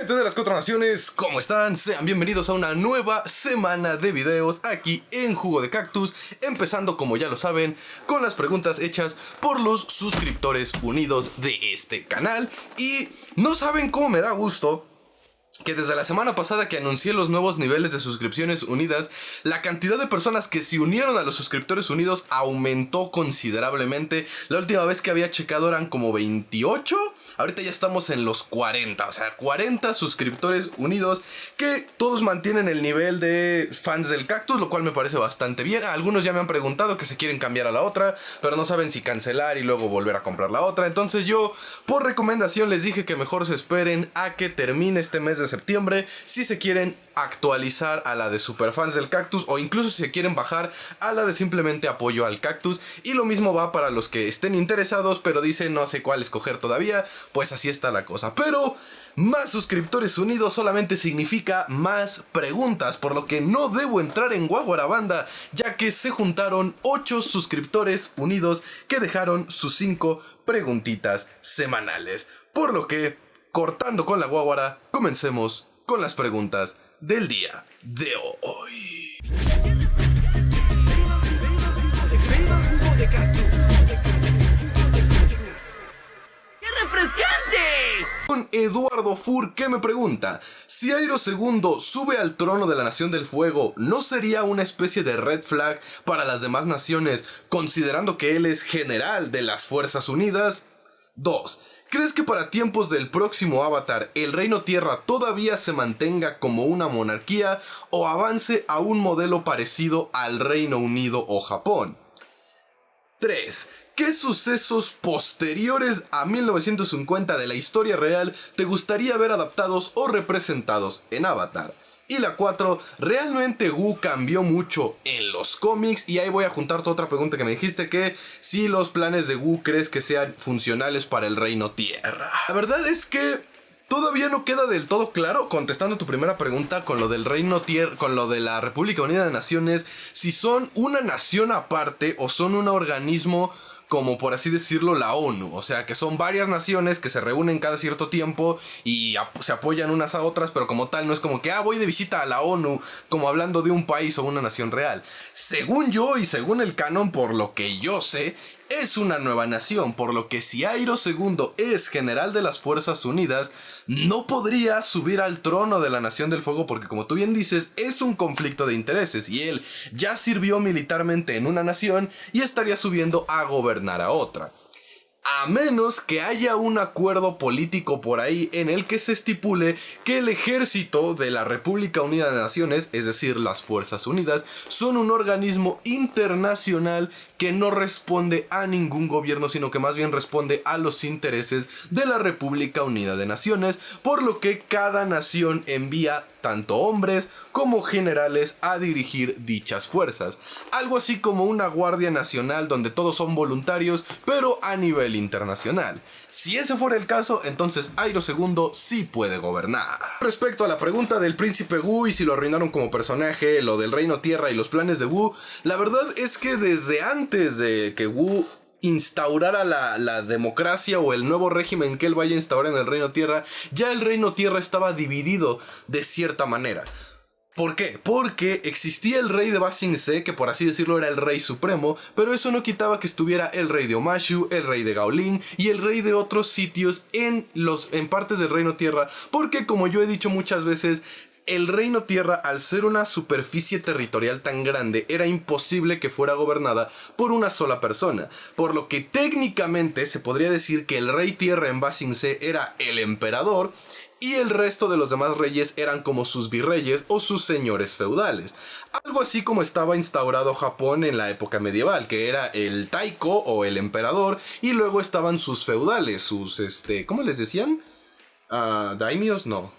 Gente de las cuatro naciones, ¿cómo están? Sean bienvenidos a una nueva semana de videos aquí en Jugo de Cactus, empezando, como ya lo saben, con las preguntas hechas por los suscriptores unidos de este canal. Y no saben cómo me da gusto que desde la semana pasada que anuncié los nuevos niveles de suscripciones unidas, la cantidad de personas que se unieron a los suscriptores unidos aumentó considerablemente. La última vez que había checado eran como 28. Ahorita ya estamos en los 40, o sea, 40 suscriptores unidos que todos mantienen el nivel de fans del cactus, lo cual me parece bastante bien. Algunos ya me han preguntado que se quieren cambiar a la otra, pero no saben si cancelar y luego volver a comprar la otra. Entonces yo, por recomendación, les dije que mejor se esperen a que termine este mes de septiembre si se quieren actualizar a la de superfans del cactus, o incluso si se quieren bajar a la de simplemente apoyo al cactus. Y lo mismo va para los que estén interesados pero dicen no sé cuál escoger todavía. Pues así está la cosa. Pero más suscriptores unidos solamente significa más preguntas, por lo que no debo entrar en guaguarabanda, ya que se juntaron 8 suscriptores unidos que dejaron sus 5 preguntitas semanales. Por lo que, cortando con la guaguara, comencemos con las preguntas del día de hoy. Con Eduardo Fur, que me pregunta: si Airo II sube al trono de la Nación del Fuego, ¿no sería una especie de red flag para las demás naciones, considerando que él es general de las Fuerzas Unidas? 2. ¿Crees que para tiempos del próximo Avatar el Reino Tierra todavía se mantenga como una monarquía o avance a un modelo parecido al Reino Unido o Japón? 3. ¿Qué sucesos posteriores a 1950 de la historia real te gustaría ver adaptados o representados en Avatar? Y la 4, ¿realmente Wu cambió mucho en los cómics? Y ahí voy a juntar tu otra pregunta que me dijiste, que si los planes de Wu crees que sean funcionales para el Reino Tierra. La verdad es que todavía no queda del todo claro, contestando tu primera pregunta con lo del Reino Tierra, con lo de la República Unida de Naciones, si son una nación aparte o son un organismo como, por así decirlo, la ONU. O sea, que son varias naciones que se reúnen cada cierto tiempo y se apoyan unas a otras, pero como tal no es como que voy de visita a la ONU, como hablando de un país o una nación real. Según yo y según el canon, por lo que yo sé, es una nueva nación, por lo que si Airo II es general de las Fuerzas Unidas, no podría subir al trono de la Nación del Fuego, porque, como tú bien dices, es un conflicto de intereses y él ya sirvió militarmente en una nación y estaría subiendo a gobernar a otra. A menos que haya un acuerdo político por ahí en el que se estipule que el ejército de la República Unida de Naciones, es decir, las Fuerzas Unidas, son un organismo internacional que no responde a ningún gobierno, sino que más bien responde a los intereses de la República Unida de Naciones, por lo que cada nación envía tanto hombres como generales a dirigir dichas fuerzas. Algo así como una guardia nacional donde todos son voluntarios, pero a nivel internacional. Si ese fuera el caso, entonces Airo II sí puede gobernar. Respecto a la pregunta del príncipe Wu y si lo arruinaron como personaje, lo del Reino Tierra y los planes de Wu, la verdad es que desde antes de que Wu instaurara la democracia o el nuevo régimen que él vaya a instaurar en el Reino Tierra, ya el Reino Tierra estaba dividido de cierta manera. ¿Por qué? Porque existía el rey de Ba Sing Se, que por así decirlo era el rey supremo, pero eso no quitaba que estuviera el rey de Omashu, el rey de Gaolin y el rey de otros sitios en partes del Reino Tierra, porque, como yo he dicho muchas veces, el Reino Tierra, al ser una superficie territorial tan grande, era imposible que fuera gobernada por una sola persona, por lo que técnicamente se podría decir que el Rey Tierra en Ba Sing Se era el emperador y el resto de los demás reyes eran como sus virreyes o sus señores feudales. Algo así como estaba instaurado Japón en la época medieval, que era el taiko o el emperador, y luego estaban sus feudales, sus ¿cómo les decían? Daimios, no.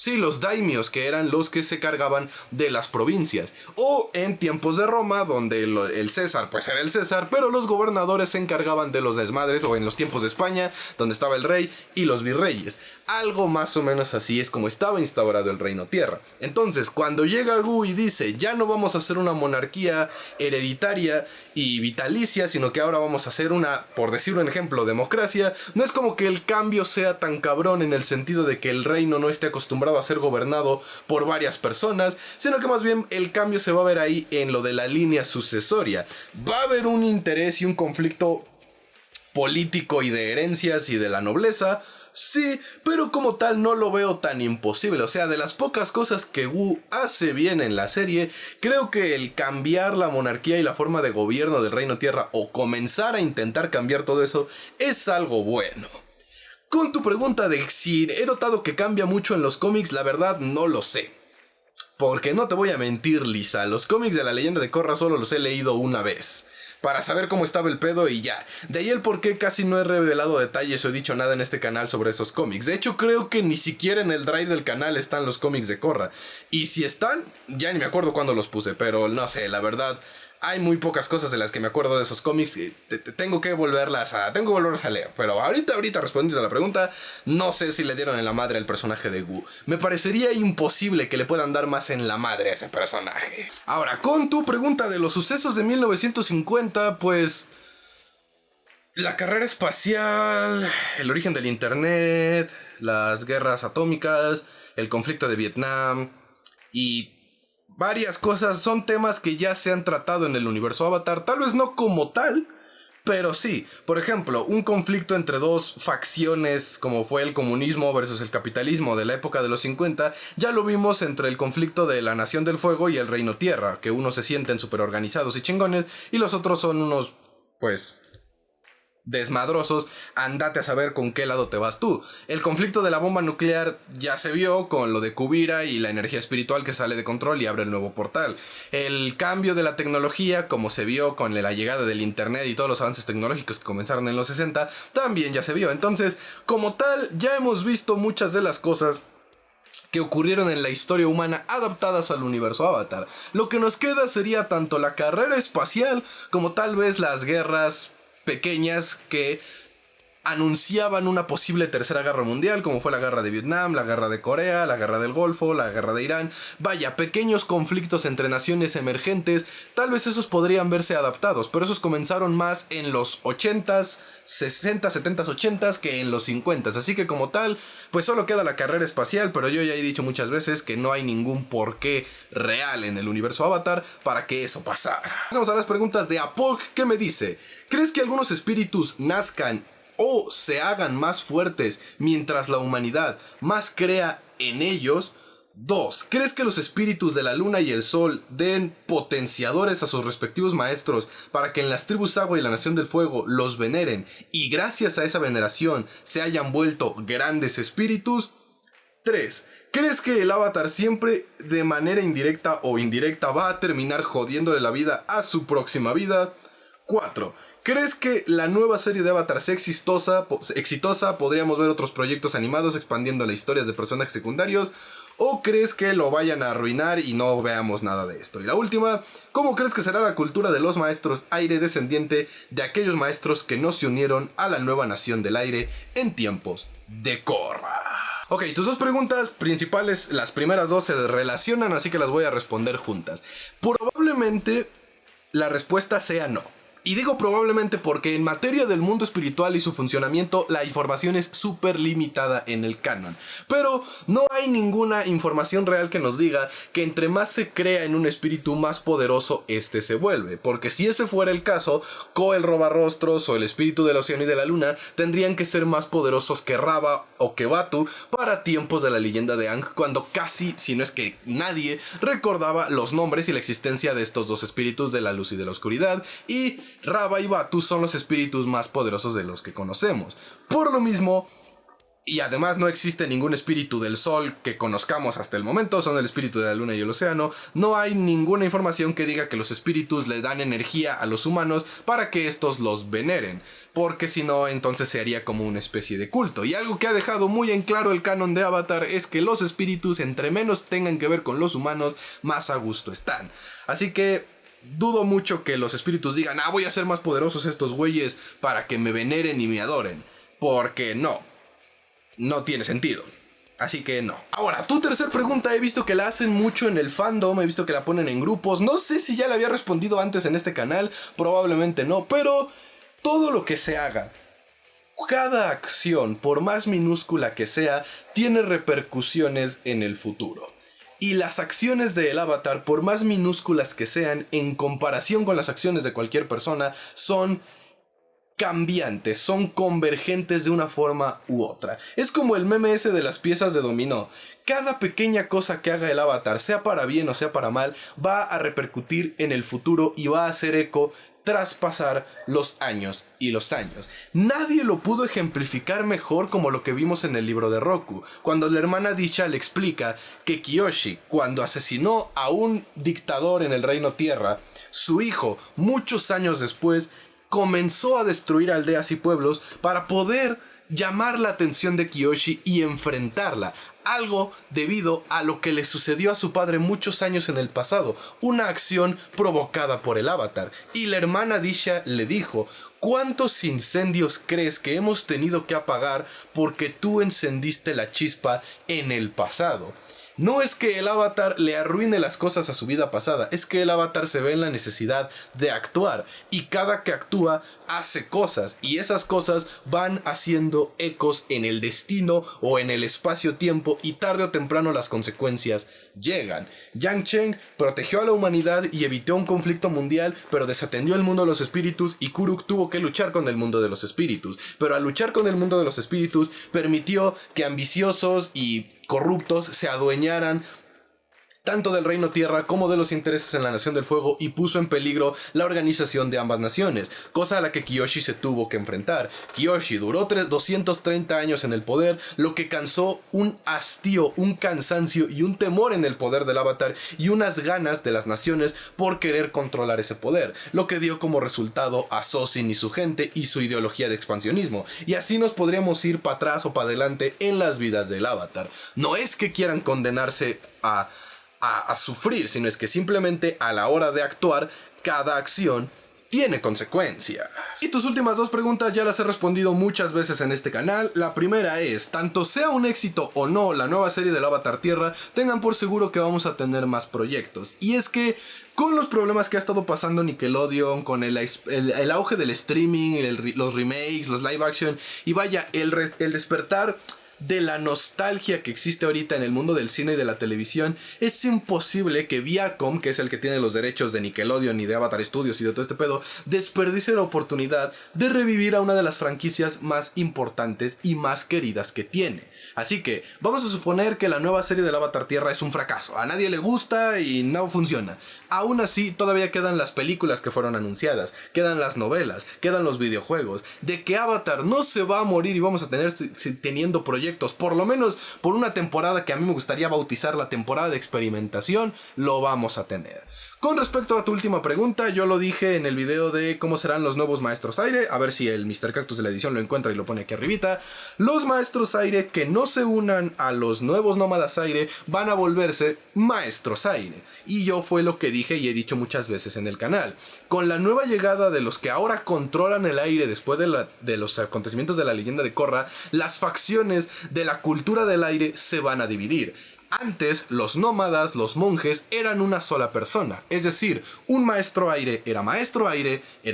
Sí, los daimios, que eran los que se cargaban de las provincias. O en tiempos de Roma, donde el César, pues era el César, pero los gobernadores se encargaban de los desmadres. O en los tiempos de España, donde estaba el rey y los virreyes. Algo más o menos así es como estaba instaurado el Reino Tierra. Entonces, cuando llega Gu y dice, ya no vamos a hacer una monarquía hereditaria y vitalicia, sino que ahora vamos a hacer una, por decir un ejemplo, democracia, no es como que el cambio sea tan cabrón en el sentido de que el reino no esté acostumbrado a ser gobernado por varias personas, sino que más bien el cambio se va a ver ahí en lo de la línea sucesoria. Va a haber un interés y un conflicto político y de herencias y de la nobleza, sí, pero como tal no lo veo tan imposible. O sea, de las pocas cosas que Gu hace bien en la serie, creo que el cambiar la monarquía y la forma de gobierno del Reino Tierra, o comenzar a intentar cambiar todo eso, es algo bueno. Con tu pregunta de si he notado que cambia mucho en los cómics, la verdad no lo sé. Porque no te voy a mentir, Lisa, los cómics de la leyenda de Korra solo los he leído una vez, para saber cómo estaba el pedo y ya. De ahí el por qué casi no he revelado detalles o he dicho nada en este canal sobre esos cómics. De hecho, creo que ni siquiera en el drive del canal están los cómics de Korra. Y si están, ya ni me acuerdo cuándo los puse, pero no sé, la verdad, hay muy pocas cosas de las que me acuerdo de esos cómics. Tengo que volverlas a leer. Pero ahorita respondiendo a la pregunta, no sé si le dieron en la madre al personaje de Gu. Me parecería imposible que le puedan dar más en la madre a ese personaje. Ahora, con tu pregunta de los sucesos de 1950, pues la carrera espacial, el origen del internet, las guerras atómicas, el conflicto de Vietnam y varias cosas son temas que ya se han tratado en el universo Avatar, tal vez no como tal, pero sí. Por ejemplo, un conflicto entre dos facciones como fue el comunismo versus el capitalismo de la época de los 50, ya lo vimos entre el conflicto de la Nación del Fuego y el Reino Tierra, que unos se sienten súper organizados y chingones y los otros son unos, pues, desmadrosos. Andate a saber con qué lado te vas tú. El conflicto de la bomba nuclear ya se vio con lo de Kuvira y la energía espiritual que sale de control y abre el nuevo portal. El cambio de la tecnología, como se vio con la llegada del internet y todos los avances tecnológicos que comenzaron en los 60, también ya se vio. Entonces, como tal, ya hemos visto muchas de las cosas que ocurrieron en la historia humana adaptadas al universo Avatar. Lo que nos queda sería tanto la carrera espacial como tal vez las guerras pequeñas que anunciaban una posible tercera guerra mundial, como fue la guerra de Vietnam, la guerra de Corea, la guerra del Golfo, la guerra de Irán. Vaya, pequeños conflictos entre naciones emergentes, tal vez esos podrían verse adaptados, pero esos comenzaron más en los 80s, 60s, 70s, 80s que en los 50s, así que como tal, pues solo queda la carrera espacial, pero yo ya he dicho muchas veces que no hay ningún porqué real en el universo Avatar para que eso pasara. Vamos a las preguntas de Apog, que me dice: ¿crees que algunos espíritus nazcan o se hagan más fuertes mientras la humanidad más crea en ellos? 2. ¿Crees que los espíritus de la luna y el sol den potenciadores a sus respectivos maestros para que en las tribus agua y la nación del fuego los veneren y gracias a esa veneración se hayan vuelto grandes espíritus? 3. ¿Crees que el avatar siempre de manera indirecta o indirecta va a terminar jodiéndole la vida a su próxima vida? 4. ¿Crees que la nueva serie de Avatar sea exitosa? ¿Podríamos ver otros proyectos animados expandiendo las historias de personajes secundarios? ¿O crees que lo vayan a arruinar y no veamos nada de esto? Y la última, ¿cómo crees que será la cultura de los maestros aire descendiente de aquellos maestros que no se unieron a la nueva nación del aire en tiempos de Korra? Ok, tus dos preguntas principales, las primeras dos se relacionan, así que las voy a responder juntas. Probablemente la respuesta sea no. Y digo probablemente porque en materia del mundo espiritual y su funcionamiento, la información es súper limitada en el canon. Pero no hay ninguna información real que nos diga que entre más se crea en un espíritu, más poderoso este se vuelve. Porque si ese fuera el caso, Ko el Robarrostros o el espíritu del océano y de la luna tendrían que ser más poderosos que Raba o que Batu para tiempos de la leyenda de Aang, cuando casi, si no es que nadie, recordaba los nombres y la existencia de estos dos espíritus de la luz y de la oscuridad, y Raba y Batu son los espíritus más poderosos de los que conocemos. Por lo mismo, Y además no existe ningún espíritu del sol que conozcamos hasta el momento, son el espíritu de la luna y el océano. No hay ninguna información que diga que los espíritus le dan energía a los humanos para que estos los veneren, porque si no, entonces se haría como una especie de culto. Y algo que ha dejado muy en claro el canon de Avatar es que los espíritus, entre menos tengan que ver con los humanos, más a gusto están. Así que dudo mucho que los espíritus digan, voy a hacer más poderosos estos güeyes para que me veneren y me adoren, porque no tiene sentido. Así que no. Ahora, tu tercer pregunta, he visto que la hacen mucho en el fandom, he visto que la ponen en grupos. No sé si ya la había respondido antes en este canal, probablemente no, pero todo lo que se haga, cada acción, por más minúscula que sea, tiene repercusiones en el futuro. Y las acciones del Avatar, por más minúsculas que sean, en comparación con las acciones de cualquier persona, son cambiantes, son convergentes de una forma u otra. Es como el meme ese de las piezas de dominó. Cada pequeña cosa que haga el Avatar, sea para bien o sea para mal, va a repercutir en el futuro y va a hacer eco tras pasar los años y los años. Nadie lo pudo ejemplificar mejor como lo que vimos en el libro de Roku, cuando la hermana Disha le explica que Kyoshi, cuando asesinó a un dictador en el Reino Tierra, su hijo, muchos años después, comenzó a destruir aldeas y pueblos para poder llamar la atención de Kyoshi y enfrentarla. Algo debido a lo que le sucedió a su padre muchos años en el pasado. Una acción provocada por el Avatar. Y la hermana Disha le dijo: ¿cuántos incendios crees que hemos tenido que apagar porque tú encendiste la chispa en el pasado? No es que el Avatar le arruine las cosas a su vida pasada, es que el Avatar se ve en la necesidad de actuar, y cada que actúa hace cosas, y esas cosas van haciendo ecos en el destino o en el espacio-tiempo, y tarde o temprano las consecuencias llegan. Yang Chen protegió a la humanidad y evitó un conflicto mundial, pero desatendió el mundo de los espíritus, y Kuruk tuvo que luchar con el mundo de los espíritus. Pero al luchar con el mundo de los espíritus, permitió que ambiciosos y corruptos se adueñaran tanto del Reino Tierra como de los intereses en la Nación del Fuego, y puso en peligro la organización de ambas naciones, cosa a la que Kyoshi se tuvo que enfrentar. Kyoshi duró 230 años en el poder, lo que causó un hastío, un cansancio y un temor en el poder del Avatar, y unas ganas de las naciones por querer controlar ese poder, lo que dio como resultado a Sosin y su gente y su ideología de expansionismo. Y así nos podríamos ir para atrás o para adelante en las vidas del Avatar. No es que quieran condenarse a sufrir, sino es que simplemente a la hora de actuar, cada acción tiene consecuencias. Y tus últimas dos preguntas ya las he respondido muchas veces en este canal. La primera es, tanto sea un éxito o no la nueva serie del Avatar Tierra, tengan por seguro que vamos a tener más proyectos. Y es que con los problemas que ha estado pasando Nickelodeon, con el auge del streaming, los remakes, los live action, y vaya, el despertar de la nostalgia que existe ahorita en el mundo del cine y de la televisión, es imposible que Viacom, que es el que tiene los derechos de Nickelodeon y de Avatar Studios y de todo este pedo, desperdicie la oportunidad de revivir a una de las franquicias más importantes y más queridas que tiene. Así que vamos a suponer que la nueva serie del Avatar Tierra es un fracaso, a nadie le gusta y no funciona. Aún así, todavía quedan las películas que fueron anunciadas, quedan las novelas, quedan los videojuegos. De que Avatar no se va a morir y vamos a tener teniendo proyectos, por lo menos por una temporada que a mí me gustaría bautizar la temporada de experimentación, lo vamos a tener. Con respecto a tu última pregunta, yo lo dije en el video de cómo serán los nuevos Maestros Aire, a ver si el Mr. Cactus de la edición lo encuentra y lo pone aquí arribita. Los Maestros Aire que no se unan a los nuevos Nómadas Aire van a volverse Maestros Aire. Y yo fue lo que dije y he dicho muchas veces en el canal. Con la nueva llegada de los que ahora controlan el aire después de los acontecimientos de la leyenda de Korra, las facciones de la cultura del aire se van a dividir. Antes, los nómadas, los monjes, eran una sola persona. Es decir, un maestro aire, era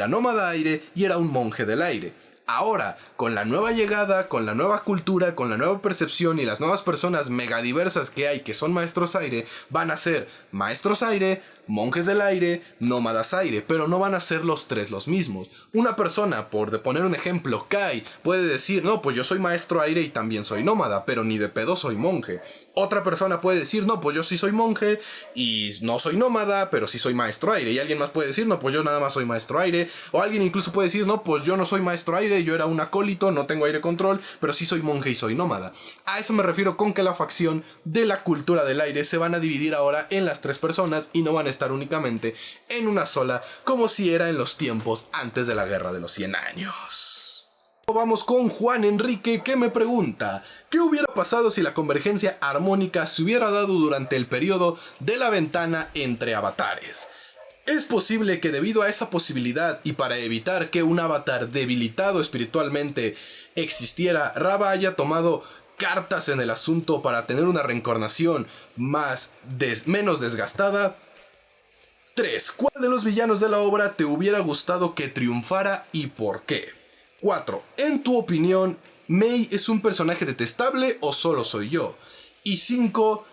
nómada aire y era un monje del aire. Ahora, con la nueva llegada, con la nueva cultura, con la nueva percepción y las nuevas personas megadiversas que hay que son maestros aire, van a ser maestros aire, monjes del aire, nómadas aire, pero no van a ser los tres los mismos. Una persona, por poner un ejemplo, Kai, puede decir, no, pues yo soy maestro aire y también soy nómada, pero ni de pedo soy monje. Otra persona puede decir, no, pues yo sí soy monje y no soy nómada, pero sí soy maestro aire. Y alguien más puede decir, no, pues yo nada más soy maestro aire. O alguien incluso puede decir, no, pues yo no soy maestro aire, yo era un acólito, no tengo aire control, pero sí soy monje y soy nómada. A eso me refiero con que la facción de la cultura del aire se van a dividir ahora en las tres personas y no van a estar únicamente en una sola, como si era en los tiempos antes de la Guerra de los 100 años. Vamos con Juan Enrique, que me pregunta, ¿qué hubiera pasado si la convergencia armónica se hubiera dado durante el periodo de la ventana entre avatares? Es posible que debido a esa posibilidad y para evitar que un avatar debilitado espiritualmente existiera, Rava haya tomado cartas en el asunto para tener una reencarnación menos desgastada. 3. ¿Cuál de los villanos de la obra te hubiera gustado que triunfara y por qué? 4. En tu opinión, ¿Mei es un personaje detestable o solo soy yo? Y 5.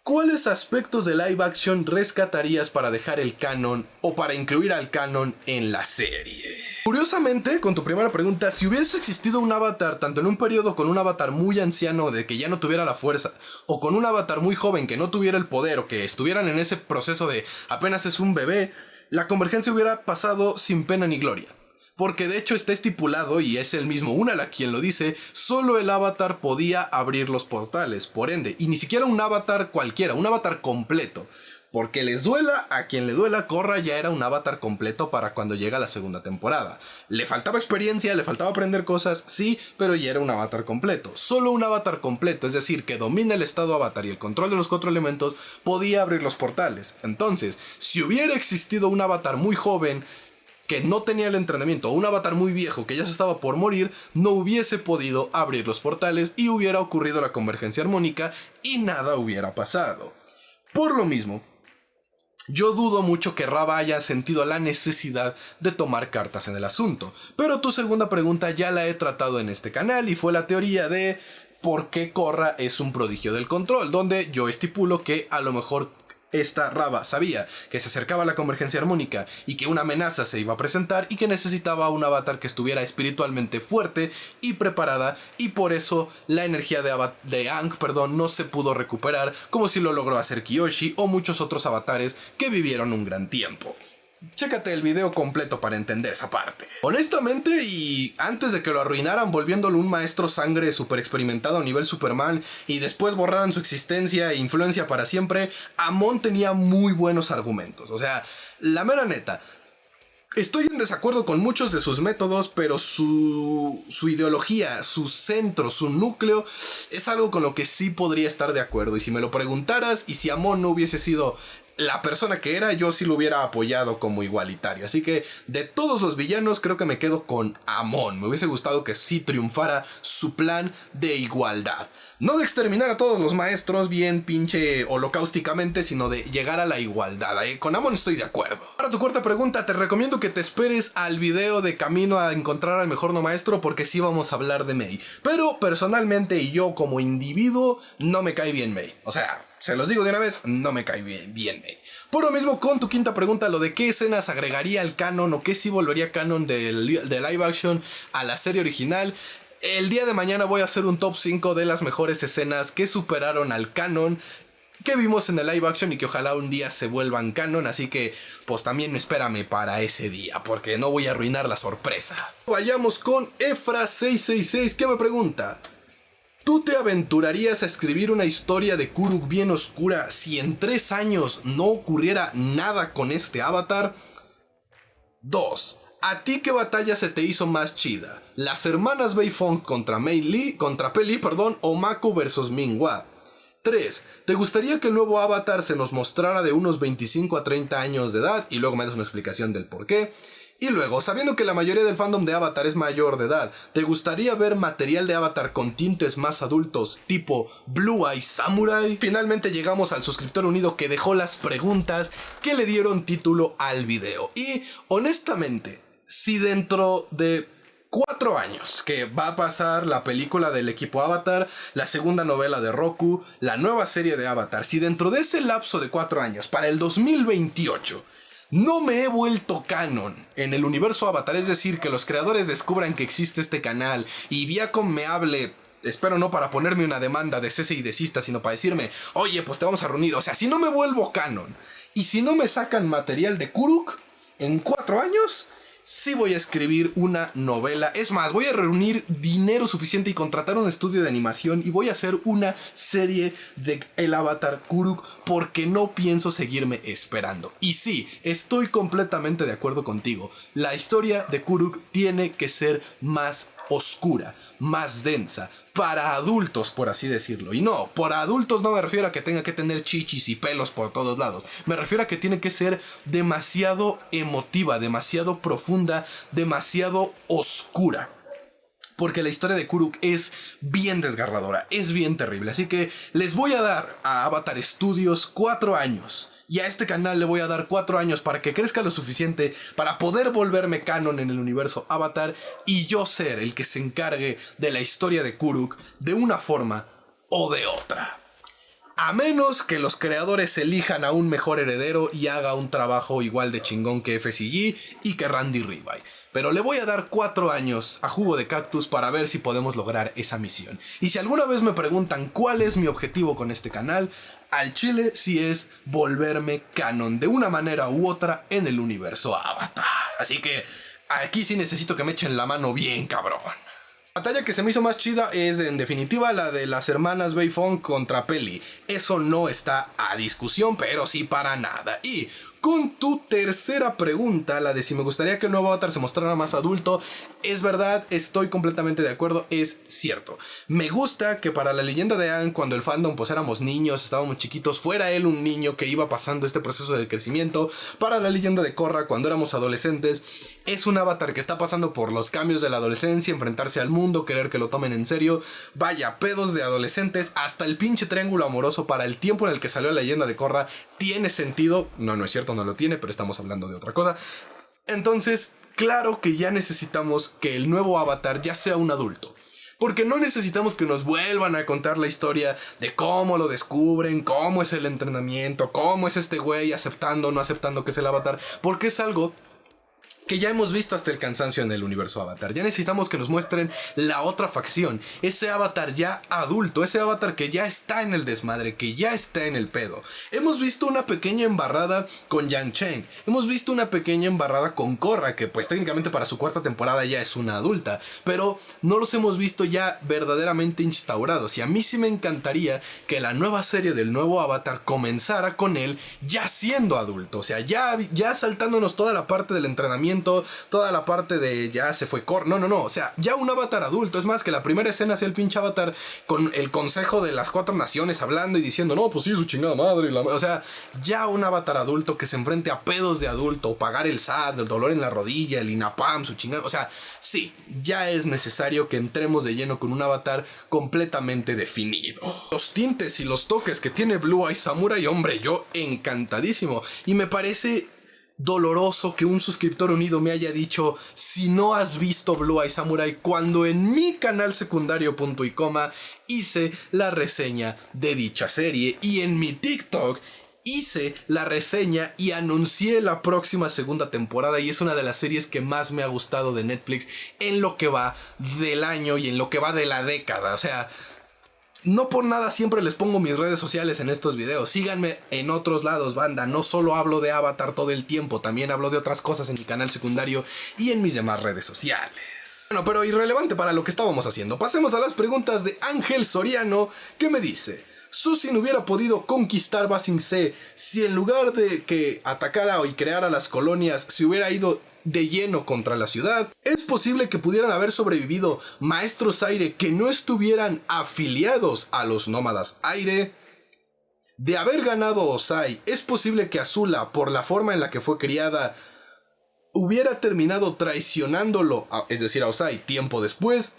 ¿Cuáles aspectos de live action rescatarías para dejar el canon o para incluir al canon en la serie? Curiosamente, con tu primera pregunta, si hubiese existido un avatar tanto en un periodo con un avatar muy anciano de que ya no tuviera la fuerza, o con un avatar muy joven que no tuviera el poder, o que estuvieran en ese proceso de apenas es un bebé, la convergencia hubiera pasado sin pena ni gloria. Porque de hecho está estipulado, y es el mismo Unala quien lo dice, solo el avatar podía abrir los portales, por ende, y ni siquiera un avatar cualquiera, un avatar completo. Porque les duela a quien le duela, Korra ya era un avatar completo para cuando llega la segunda temporada. Le faltaba experiencia, le faltaba aprender cosas, sí, pero ya era un avatar completo. Solo un avatar completo, es decir, que domina el estado avatar y el control de los 4 elementos, podía abrir los portales. Entonces, si hubiera existido un avatar muy joven que no tenía el entrenamiento, o un avatar muy viejo que ya se estaba por morir, no hubiese podido abrir los portales y hubiera ocurrido la convergencia armónica y nada hubiera pasado. Por lo mismo, yo dudo mucho que Rava haya sentido la necesidad de tomar cartas en el asunto. Pero tu segunda pregunta ya la he tratado en este canal y fue la teoría de por qué Korra es un prodigio del control, donde yo estipulo que a lo mejor esta Rava sabía que se acercaba a la convergencia armónica y que una amenaza se iba a presentar y que necesitaba un avatar que estuviera espiritualmente fuerte y preparada, y por eso la energía de Aang, no se pudo recuperar como si lo logró hacer Kyoshi o muchos otros avatares que vivieron un gran tiempo. Chécate el video completo para entender esa parte. Honestamente, y antes de que lo arruinaran volviéndolo un maestro sangre super experimentado a nivel Superman y después borraran su existencia e influencia para siempre, Amon tenía muy buenos argumentos. O sea, la mera neta, estoy en desacuerdo con muchos de sus métodos, pero su ideología, su centro, su núcleo, es algo con lo que sí podría estar de acuerdo. Y si me lo preguntaras, y si Amon no hubiese sido la persona que era, yo sí lo hubiera apoyado como igualitario. Así que de todos los villanos creo que me quedo con Amon. Me hubiese gustado que sí triunfara su plan de igualdad. No de exterminar a todos los maestros bien pinche holocausticamente, sino de llegar a la igualdad. Con Amon estoy de acuerdo. Para tu cuarta pregunta, te recomiendo que te esperes al video de camino a encontrar al mejor no maestro, porque sí vamos a hablar de Mei. Pero personalmente y yo como individuo no me cae bien Mei. O sea, se los digo de una vez, no me cae bien Mei. Por lo mismo, con tu quinta pregunta, lo de qué escenas agregaría al canon o qué sí volvería canon de live action a la serie original. El día de mañana voy a hacer un top 5 de las mejores escenas que superaron al canon que vimos en el live action y que ojalá un día se vuelvan canon, así que pues también espérame para ese día, porque no voy a arruinar la sorpresa. Vayamos con Efra666, que me pregunta: ¿tú te aventurarías a escribir una historia de Kuruk bien oscura si en 3 años no ocurriera nada con este avatar? 2. ¿A ti qué batalla se te hizo más chida? ¿Las hermanas Beifong contra Peli, o Mako vs Minghua? 3. ¿Te gustaría que el nuevo avatar se nos mostrara de unos 25 a 30 años de edad? Y luego me das una explicación del por qué. Y luego, sabiendo que la mayoría del fandom de Avatar es mayor de edad, ¿te gustaría ver material de Avatar con tintes más adultos, tipo Blue Eye Samurai? Finalmente llegamos al suscriptor unido que dejó las preguntas que le dieron título al video. Y honestamente, si dentro de 4 años que va a pasar la película del equipo Avatar, la segunda novela de Roku, la nueva serie de Avatar. Si dentro de ese lapso de 4 años, para el 2028, no me he vuelto canon en el universo Avatar, es decir, que los creadores descubran que existe este canal y Viacom me hable, espero no para ponerme una demanda de cese y desista, sino para decirme, oye, pues te vamos a reunir. O sea, si no me vuelvo canon y si no me sacan material de Kuruk en 4 años, sí voy a escribir una novela. Es más, voy a reunir dinero suficiente y contratar un estudio de animación y voy a hacer una serie de el Avatar Kuruk porque no pienso seguirme esperando. Y sí, estoy completamente de acuerdo contigo. La historia de Kuruk tiene que ser más oscura, más densa, para adultos, por así decirlo. Y no, por adultos no me refiero a que tenga que tener chichis y pelos por todos lados. Me refiero a que tiene que ser demasiado emotiva, demasiado profunda, demasiado oscura. Porque la historia de Kuruk es bien desgarradora, es bien terrible. Así que les voy a dar a Avatar Studios 4 años. Y a este canal le voy a dar 4 años para que crezca lo suficiente para poder volverme canon en el universo Avatar y yo ser el que se encargue de la historia de Kuruk de una forma o de otra. A menos que los creadores elijan a un mejor heredero y haga un trabajo igual de chingón que FCG y que Randy Ribay. Pero le voy a dar 4 años a Jugo de Cactus para ver si podemos lograr esa misión. Y si alguna vez me preguntan cuál es mi objetivo con este canal, al chile sí es volverme canon de una manera u otra en el universo Avatar. Así que aquí sí necesito que me echen la mano bien cabrón. La batalla que se me hizo más chida es en definitiva la de las hermanas Beifong contra Peli. Eso no está a discusión, pero sí para nada. Y con tu tercera pregunta, la de si me gustaría que el nuevo Avatar se mostrara más adulto, es verdad, estoy completamente de acuerdo, es cierto. Me gusta que para la leyenda de Aang, cuando el fandom pues éramos niños, estábamos chiquitos, fuera él un niño que iba pasando este proceso de crecimiento. Para la leyenda de Korra, cuando éramos adolescentes, es un Avatar que está pasando por los cambios de la adolescencia, enfrentarse al mundo, querer que lo tomen en serio. Vaya, pedos de adolescentes, hasta el pinche triángulo amoroso para el tiempo en el que salió la leyenda de Korra tiene sentido. No es cierto, no lo tiene, pero estamos hablando de otra cosa. Entonces, claro que ya necesitamos que el nuevo Avatar ya sea un adulto. Porque no necesitamos que nos vuelvan a contar la historia de cómo lo descubren, cómo es el entrenamiento, cómo es este güey aceptando o no aceptando que es el Avatar. Porque es algo que ya hemos visto hasta el cansancio en el universo Avatar. Ya necesitamos que nos muestren la otra facción. Ese Avatar ya adulto. Ese Avatar que ya está en el desmadre. Que ya está en el pedo. Hemos visto una pequeña embarrada con Yang Chen. Hemos visto una pequeña embarrada con Korra. Que pues técnicamente para su 4ª temporada ya es una adulta. Pero no los hemos visto ya verdaderamente instaurados. Y a mí sí me encantaría que la nueva serie del nuevo Avatar comenzara con él ya siendo adulto. O sea, ya saltándonos toda la parte del entrenamiento, toda la parte de ya se fue Korra. No, o sea, ya un Avatar adulto. Es más, que la primera escena sea el pinche Avatar con el consejo de las 4 naciones hablando y diciendo, no, pues sí, su chingada madre. O sea, ya un Avatar adulto que se enfrente a pedos de adulto, pagar el SAT, el dolor en la rodilla, el INAPAM, su chingada. O sea, sí, ya es necesario que entremos de lleno con un Avatar completamente definido. Los tintes y los toques que tiene Blue Eye Samurai, hombre, yo encantadísimo. Y me parece doloroso que un suscriptor unido me haya dicho, si no has visto Blue Eye Samurai, cuando en mi canal secundario Punto y Coma hice la reseña de dicha serie y en mi TikTok hice la reseña y anuncié la próxima segunda temporada, y es una de las series que más me ha gustado de Netflix en lo que va del año y en lo que va de la década. O sea, no por nada siempre les pongo mis redes sociales en estos videos. Síganme en otros lados, banda. No solo hablo de Avatar todo el tiempo, también hablo de otras cosas en mi canal secundario y en mis demás redes sociales. Bueno, pero irrelevante para lo que estábamos haciendo. Pasemos a las preguntas de Ángel Soriano, que me dice: Susin hubiera podido conquistar Ba Sing Se si en lugar de que atacara y creara las colonias se hubiera ido de lleno contra la ciudad. ¿Es posible que pudieran haber sobrevivido maestros aire que no estuvieran afiliados a los nómadas aire? De haber ganado Ozai, ¿es posible que Azula, por la forma en la que fue criada, hubiera terminado traicionándolo, es decir, a Ozai, tiempo después?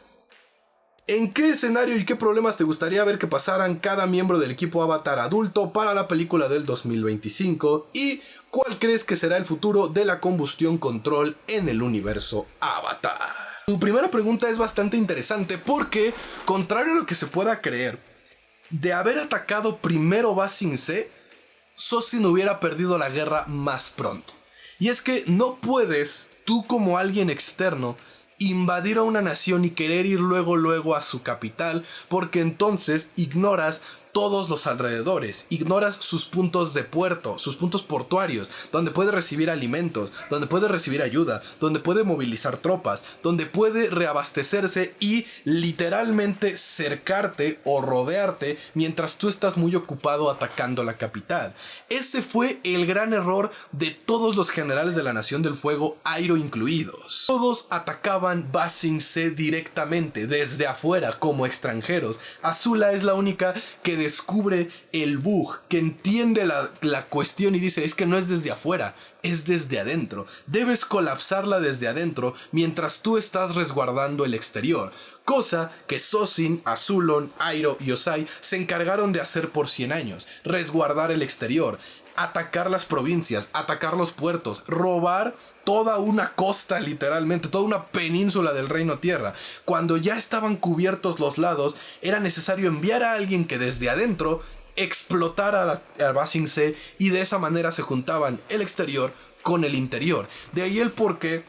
¿En qué escenario y qué problemas te gustaría ver que pasaran cada miembro del equipo Avatar adulto para la película del 2025? ¿Y cuál crees que será el futuro de la combustión control en el universo Avatar? Tu primera pregunta es bastante interesante porque, contrario a lo que se pueda creer, de haber atacado primero Ba Sing Se, Sozin hubiera perdido la guerra más pronto. Y es que no puedes, tú como alguien externo, invadir a una nación y querer ir luego a su capital, porque entonces ignoras todos los alrededores, ignoras sus puntos de puerto, sus puntos portuarios, donde puede recibir alimentos, donde puede recibir ayuda, donde puede movilizar tropas, donde puede reabastecerse y literalmente cercarte o rodearte mientras tú estás muy ocupado atacando la capital. Ese fue el gran error de todos los generales de la Nación del Fuego, Iroh incluidos. Todos atacaban Ba Sing Se directamente, desde afuera, como extranjeros. Azula es la única que descubre el bug, que entiende la cuestión y dice, es que no es desde afuera, es desde adentro. Debes colapsarla desde adentro mientras tú estás resguardando el exterior. Cosa que Sozin, Azulon, Iroh y Ozai se encargaron de hacer por 100 años. Resguardar el exterior, atacar las provincias, atacar los puertos, robar toda una costa, literalmente, toda una península del Reino Tierra. Cuando ya estaban cubiertos los lados, era necesario enviar a alguien que desde adentro explotara a Ba Sing Se, y de esa manera se juntaban el exterior con el interior. De ahí el porqué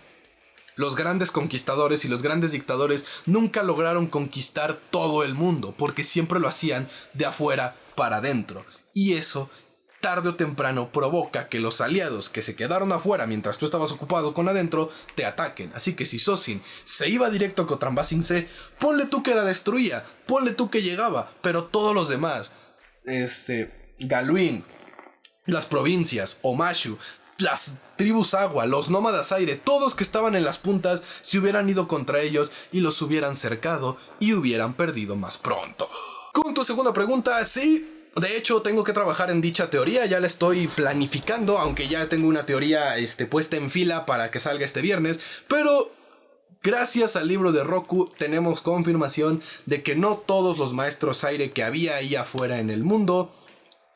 los grandes conquistadores y los grandes dictadores nunca lograron conquistar todo el mundo, porque siempre lo hacían de afuera para adentro. Y eso, tarde o temprano, provoca que los aliados que se quedaron afuera mientras tú estabas ocupado con adentro te ataquen. Así que si Sozin se iba directo contra Ba Sing Se, ponle tú que la destruía, ponle tú que llegaba, pero todos los demás, Galuin, las provincias, Omashu, las tribus agua, los nómadas aire, todos que estaban en las puntas, se hubieran ido contra ellos y los hubieran cercado y hubieran perdido más pronto. Con tu segunda pregunta, sí. De hecho, tengo que trabajar en dicha teoría, ya la estoy planificando, aunque ya tengo una teoría puesta en fila para que salga este viernes, pero gracias al libro de Roku tenemos confirmación de que no todos los maestros aire que había ahí afuera en el mundo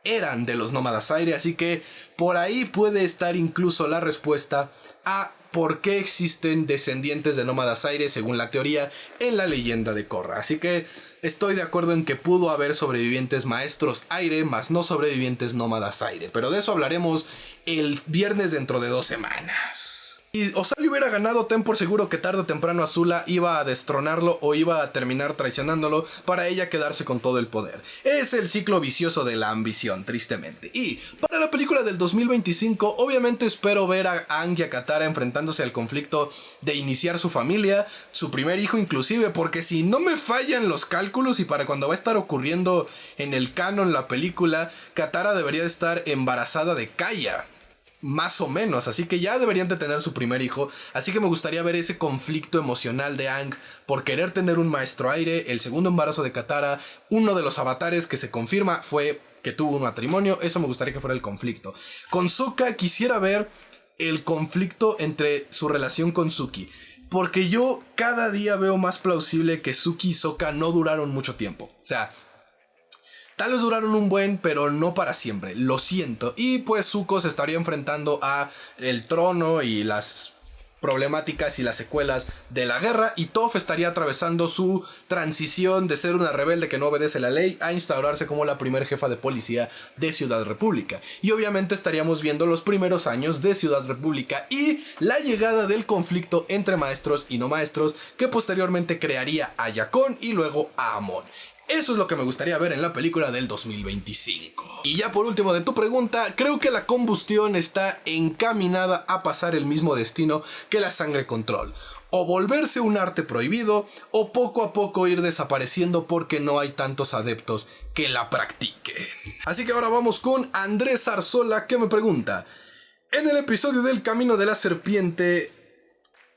eran de los nómadas aire, así que por ahí puede estar incluso la respuesta a por qué existen descendientes de nómadas aire, según la teoría, en la leyenda de Korra. Así que estoy de acuerdo en que pudo haber sobrevivientes maestros aire, más no sobrevivientes nómadas aire, pero de eso hablaremos el viernes dentro de 2 semanas. Y Ozai hubiera ganado, ten por seguro que tarde o temprano Azula iba a destronarlo o iba a terminar traicionándolo para ella quedarse con todo el poder. Es el ciclo vicioso de la ambición, tristemente. Y para la película del 2025, obviamente espero ver a Aang y a Katara enfrentándose al conflicto de iniciar su familia, su primer hijo inclusive, porque si no me fallan los cálculos y para cuando va a estar ocurriendo en el canon la película, Katara debería de estar embarazada de Kaya. Más o menos, así que ya deberían de tener su primer hijo, así que me gustaría ver ese conflicto emocional de Aang por querer tener un maestro aire, el segundo embarazo de Katara, uno de los avatares que se confirma fue que tuvo un matrimonio, eso me gustaría que fuera el conflicto. Con Sokka quisiera ver el conflicto entre su relación con Suki, porque yo cada día veo más plausible que Suki y Sokka no duraron mucho tiempo, o sea, tal vez duraron un buen, pero no para siempre, lo siento. Y pues Zuko se estaría enfrentando a el trono y las problemáticas y las secuelas de la guerra, y Toph estaría atravesando su transición de ser una rebelde que no obedece la ley a instaurarse como la primer jefa de policía de Ciudad República. Y obviamente estaríamos viendo los primeros años de Ciudad República y la llegada del conflicto entre maestros y no maestros, que posteriormente crearía a Yakon y luego a Amon. Eso es lo que me gustaría ver en la película del 2025. Y ya por último de tu pregunta, creo que la combustión está encaminada a pasar el mismo destino que la sangre control. O volverse un arte prohibido, o poco a poco ir desapareciendo porque no hay tantos adeptos que la practiquen. Así que ahora vamos con Andrés Arzola, que me pregunta: en el episodio del Camino de la Serpiente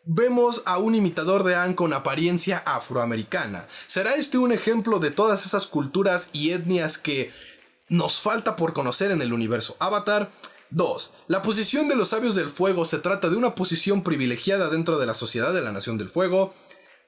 vemos a un imitador de Aang con apariencia afroamericana. ¿Será este un ejemplo de todas esas culturas y etnias que nos falta por conocer en el universo Avatar? 2. ¿La posición de los sabios del fuego se trata de una posición privilegiada dentro de la sociedad de la Nación del Fuego?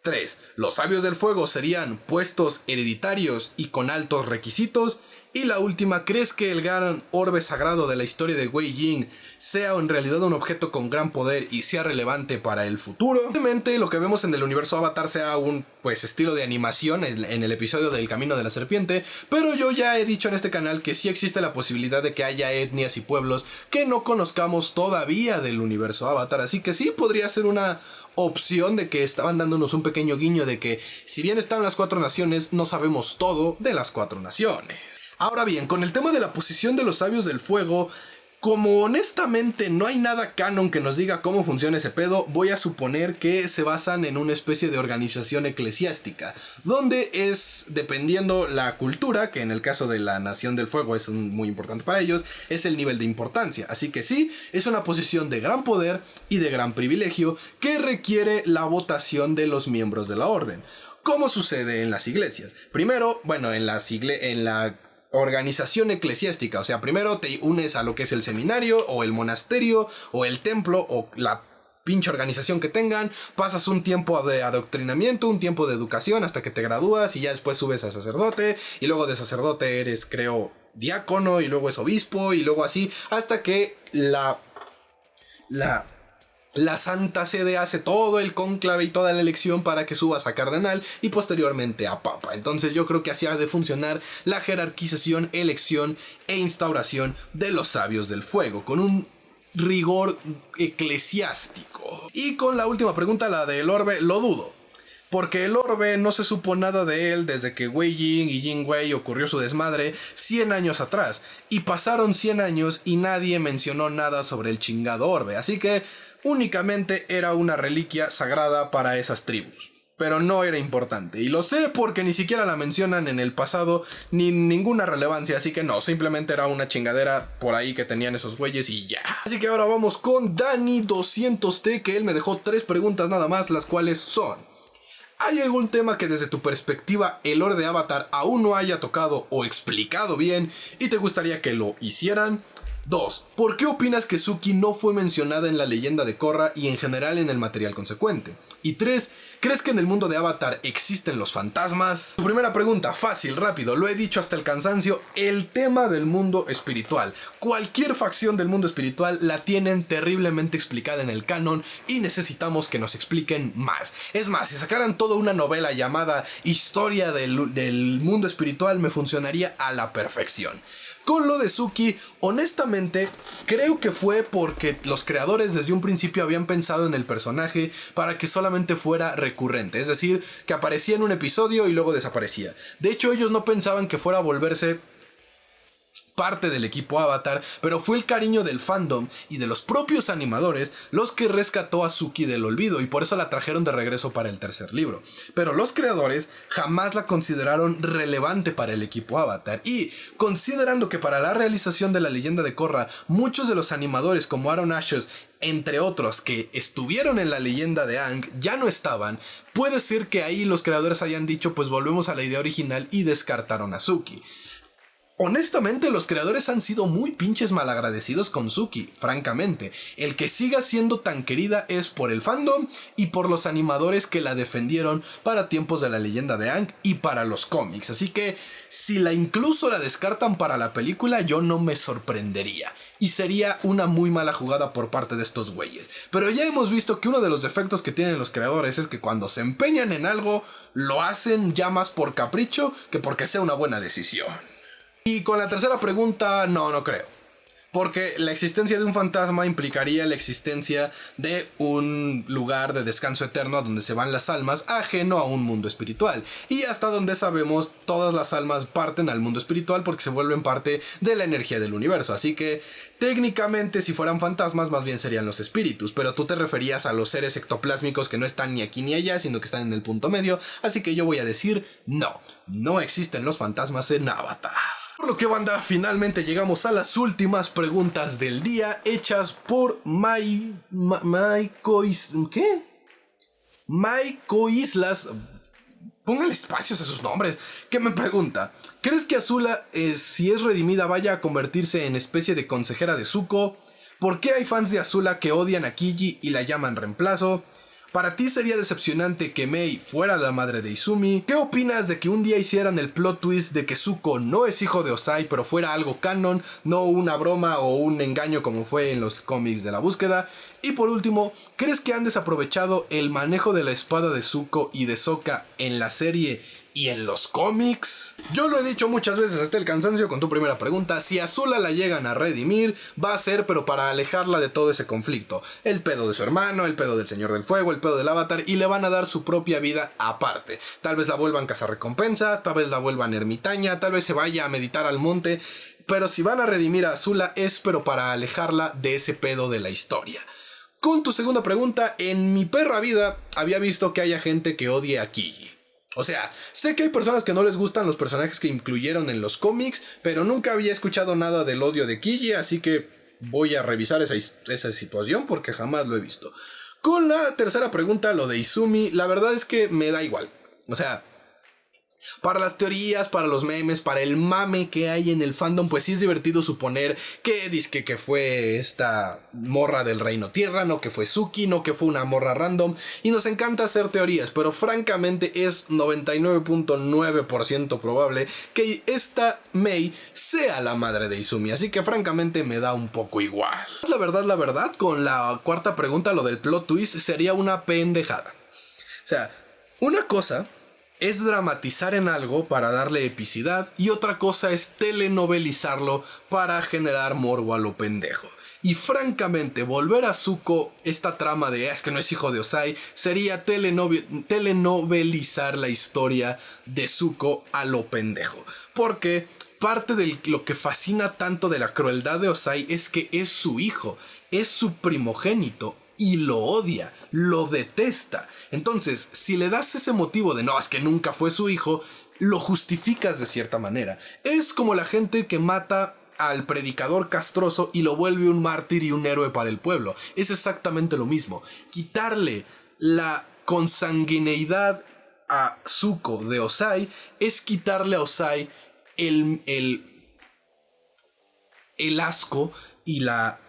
3. ¿Los sabios del fuego serían puestos hereditarios y con altos requisitos? Y la última, ¿crees que el gran orbe sagrado de la historia de Wei Jing sea en realidad un objeto con gran poder y sea relevante para el futuro? Obviamente lo que vemos en el universo Avatar sea un estilo de animación en el episodio del Camino de la Serpiente, pero yo ya he dicho en este canal que sí existe la posibilidad de que haya etnias y pueblos que no conozcamos todavía del universo Avatar, así que sí podría ser una opción de que estaban dándonos un pequeño guiño de que si bien están las 4 naciones, no sabemos todo de las 4 naciones. Ahora bien, con el tema de la posición de los sabios del fuego, como honestamente no hay nada canon que nos diga cómo funciona ese pedo, voy a suponer que se basan en una especie de organización eclesiástica, donde es, dependiendo la cultura, que en el caso de la Nación del Fuego es muy importante para ellos, es el nivel de importancia. Así que sí, es una posición de gran poder y de gran privilegio que requiere la votación de los miembros de la orden. ¿Cómo sucede en las iglesias? Primero, en la organización eclesiástica, o sea, primero te unes a lo que es el seminario o el monasterio o el templo o la pinche organización que tengan, pasas un tiempo de adoctrinamiento, un tiempo de educación hasta que te gradúas y ya después subes a sacerdote y luego de sacerdote eres, creo, diácono y luego es obispo y luego así hasta que la Santa Sede hace todo el cónclave y toda la elección para que subas a cardenal y posteriormente a papa. Entonces yo creo que así ha de funcionar la jerarquización, elección e instauración de los sabios del fuego, con un rigor eclesiástico. Y con la última pregunta, la del orbe, lo dudo. Porque el orbe no se supo nada de él desde que Wei Jing y Jing Wei ocurrió su desmadre 100 años atrás. Y pasaron 100 años y nadie mencionó nada sobre el chingado orbe. Así que únicamente era una reliquia sagrada para esas tribus. Pero no era importante. Y lo sé porque ni siquiera la mencionan en el pasado ni ninguna relevancia. Así que no, simplemente era una chingadera por ahí que tenían esos güeyes y ya. Así que ahora vamos con Dani200T, que él me dejó 3 preguntas nada más, las cuales son: ¿hay algún tema que desde tu perspectiva el lore de Avatar aún no haya tocado o explicado bien y te gustaría que lo hicieran? 2. ¿Por qué opinas que Suki no fue mencionada en la leyenda de Korra y en general en el material consecuente? Y 3. ¿Crees que en el mundo de Avatar existen los fantasmas? Tu primera pregunta, fácil, rápido, lo he dicho hasta el cansancio, el tema del mundo espiritual. Cualquier facción del mundo espiritual la tienen terriblemente explicada en el canon y necesitamos que nos expliquen más. Es más, si sacaran toda una novela llamada Historia del mundo espiritual me funcionaría a la perfección. Con lo de Suki, honestamente, creo que fue porque los creadores desde un principio habían pensado en el personaje para que solamente fuera recurrente, es decir, que aparecía en un episodio y luego desaparecía. De hecho, ellos no pensaban que fuera a volverse parte del equipo Avatar, pero fue el cariño del fandom y de los propios animadores los que rescató a Suki del olvido y por eso la trajeron de regreso para el 3er libro. Pero los creadores jamás la consideraron relevante para el equipo Avatar y, considerando que para la realización de la leyenda de Korra muchos de los animadores como Aaron Ashes, entre otros que estuvieron en la leyenda de Aang, ya no estaban, puede ser que ahí los creadores hayan dicho pues volvemos a la idea original y descartaron a Suki. Honestamente, los creadores han sido muy pinches malagradecidos con Suki, francamente. El que siga siendo tan querida es por el fandom y por los animadores que la defendieron para tiempos de la leyenda de Aang y para los cómics. Así que, si incluso la descartan para la película, yo no me sorprendería. Y sería una muy mala jugada por parte de estos güeyes. Pero ya hemos visto que uno de los defectos que tienen los creadores es que cuando se empeñan en algo, lo hacen ya más por capricho que porque sea una buena decisión. Y con la tercera pregunta, no creo. Porque la existencia de un fantasma implicaría la existencia de un lugar de descanso eterno a donde se van las almas, ajeno a un mundo espiritual. Y hasta donde sabemos, todas las almas parten al mundo espiritual porque se vuelven parte de la energía del universo. Así que, técnicamente, si fueran fantasmas, más bien serían los espíritus. Pero tú te referías a los seres ectoplásmicos que no están ni aquí ni allá, sino que están en el punto medio. Así que yo voy a decir, no existen los fantasmas en Avatar. Por lo que, banda, finalmente llegamos a las últimas preguntas del día hechas por Maiko Islas. Póngale espacios a sus nombres. Que me pregunta: ¿crees que Azula, si es redimida, vaya a convertirse en especie de consejera de Zuko? ¿Por qué hay fans de Azula que odian a Kiji y la llaman reemplazo? ¿Para ti sería decepcionante que Mei fuera la madre de Izumi? ¿Qué opinas de que un día hicieran el plot twist de que Zuko no es hijo de Ozai, pero fuera algo canon, no una broma o un engaño como fue en los cómics de la búsqueda? Y por último, ¿crees que han desaprovechado el manejo de la espada de Zuko y de Sokka en la serie y en los cómics? Yo lo he dicho muchas veces hasta el cansancio con tu primera pregunta. Si a Azula la llegan a redimir, va a ser pero para alejarla de todo ese conflicto. El pedo de su hermano, el pedo del Señor del Fuego, el pedo del Avatar, y le van a dar su propia vida aparte. Tal vez la vuelvan cazarrecompensas, tal vez la vuelvan ermitaña, tal vez se vaya a meditar al monte. Pero si van a redimir a Azula es pero para alejarla de ese pedo de la historia. Con tu segunda pregunta, en mi perra vida había visto que haya gente que odie a Kiji. O sea, sé que hay personas que no les gustan los personajes que incluyeron en los cómics, pero nunca había escuchado nada del odio de Kiji, así que voy a revisar esa situación porque jamás lo he visto. Con la tercera pregunta, lo de Izumi, la verdad es que me da igual. O sea, para las teorías, para los memes, para el mame que hay en el fandom, pues sí es divertido suponer que fue esta morra del Reino Tierra, no que fue Suki, no que fue una morra random, y nos encanta hacer teorías, pero francamente es 99.9% probable que esta Mei sea la madre de Izumi, así que francamente me da un poco igual. La verdad, con la cuarta pregunta, lo del plot twist sería una pendejada. O sea, una cosa es dramatizar en algo para darle epicidad y otra cosa es telenovelizarlo para generar morbo a lo pendejo. Y francamente, volver a Zuko esta trama de es que no es hijo de Ozai sería telenovelizar la historia de Zuko a lo pendejo. Porque parte de lo que fascina tanto de la crueldad de Ozai es que es su hijo, es su primogénito. Y lo odia, lo detesta. Entonces, si le das ese motivo de no, es que nunca fue su hijo, lo justificas de cierta manera. Es como la gente que mata al predicador castroso y lo vuelve un mártir y un héroe para el pueblo. Es exactamente lo mismo. Quitarle la consanguineidad a Zuko de Ozai es quitarle a Ozai el asco y la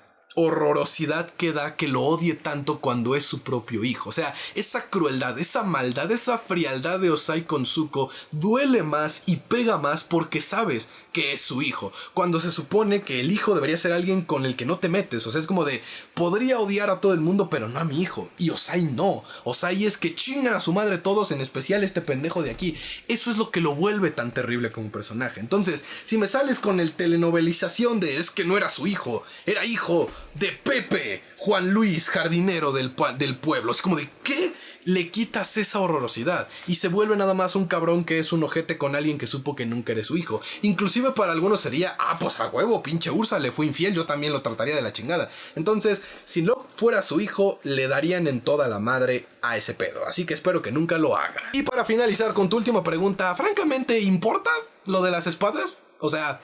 horrorosidad que da que lo odie tanto cuando es su propio hijo. O sea, esa crueldad, esa maldad, esa frialdad de Ozai con Zuko duele más y pega más porque sabes que es su hijo, cuando se supone que el hijo debería ser alguien con el que no te metes. O sea, es como de, podría odiar a todo el mundo pero no a mi hijo, y Ozai no. Ozai es que chingan a su madre todos, en especial este pendejo de aquí. Eso es lo que lo vuelve tan terrible como personaje. Entonces, si me sales con el telenovelización de es que no era su hijo, era hijo de Pepe, Juan Luis, jardinero del pueblo, es como de, ¿qué? Le quitas esa horrorosidad y se vuelve nada más un cabrón que es un ojete con alguien que supo que nunca eres su hijo. Inclusive para algunos sería, pues a huevo, pinche Ursa le fue infiel, yo también lo trataría de la chingada. Entonces, si no fuera su hijo, le darían en toda la madre a ese pedo, así que espero que nunca lo haga. Y para finalizar con tu última pregunta, francamente, ¿importa lo de las espadas? O sea,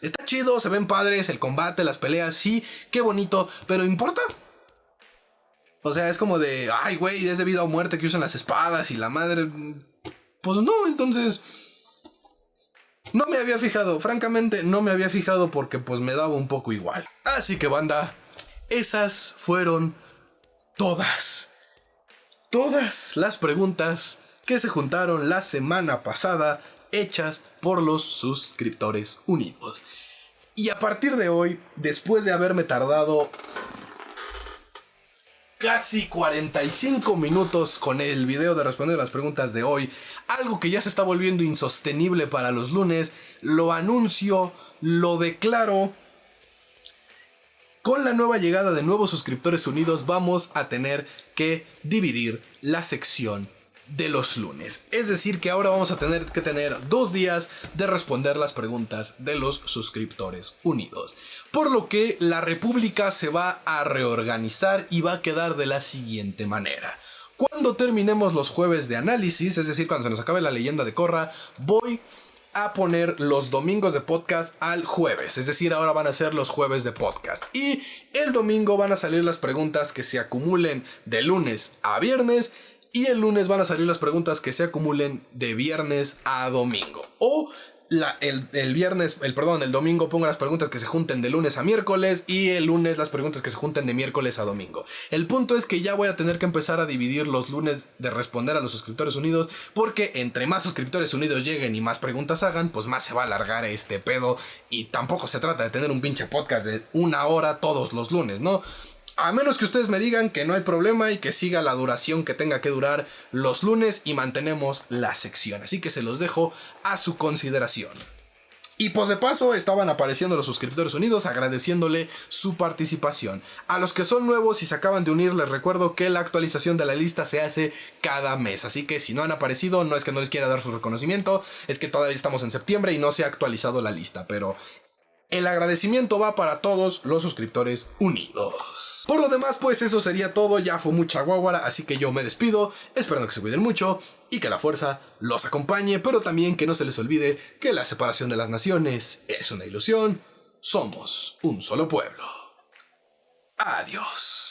está chido, se ven padres, el combate, las peleas, sí, qué bonito, pero ¿importa? O sea, es como de, ay, güey, es de vida o muerte que usan las espadas y la madre. Pues no, entonces no me había fijado, francamente no me había fijado porque pues me daba un poco igual. Así que banda, esas fueron todas las preguntas que se juntaron la semana pasada hechas por los suscriptores unidos. Y a partir de hoy, después de haberme tardado casi 45 minutos con el video de responder las preguntas de hoy, algo que ya se está volviendo insostenible para los lunes, lo anuncio, lo declaro. Con la nueva llegada de nuevos suscriptores unidos vamos a tener que dividir la sección de los lunes. Es decir, que ahora vamos a tener que tener 2 días de responder las preguntas de los suscriptores unidos. Por lo que la República se va a reorganizar y va a quedar de la siguiente manera. Cuando terminemos los jueves de análisis, es decir, cuando se nos acabe la leyenda de Korra, voy a poner los domingos de podcast al jueves. Es decir, ahora van a ser los jueves de podcast. Y el domingo van a salir las preguntas que se acumulen de lunes a viernes. Y el lunes van a salir las preguntas que se acumulen de viernes a domingo. O el domingo pongo las preguntas que se junten de lunes a miércoles y el lunes las preguntas que se junten de miércoles a domingo. El punto es que ya voy a tener que empezar a dividir los lunes de responder a los suscriptores unidos, porque entre más suscriptores unidos lleguen y más preguntas hagan, pues más se va a alargar este pedo, y tampoco se trata de tener un pinche podcast de 1 hora todos los lunes, ¿no? A menos que ustedes me digan que no hay problema y que siga la duración que tenga que durar los lunes y mantenemos la sección. Así que se los dejo a su consideración. Y pues de paso estaban apareciendo los suscriptores unidos agradeciéndole su participación. A los que son nuevos y se acaban de unir, les recuerdo que la actualización de la lista se hace cada mes. Así que si no han aparecido, no es que no les quiera dar su reconocimiento, es que todavía estamos en septiembre y no se ha actualizado la lista, pero el agradecimiento va para todos los suscriptores unidos. Por lo demás, pues eso sería todo. Ya fue mucha guaguara, así que yo me despido, esperando que se cuiden mucho y que la fuerza los acompañe, pero también que no se les olvide que la separación de las naciones es una ilusión. Somos un solo pueblo. Adiós.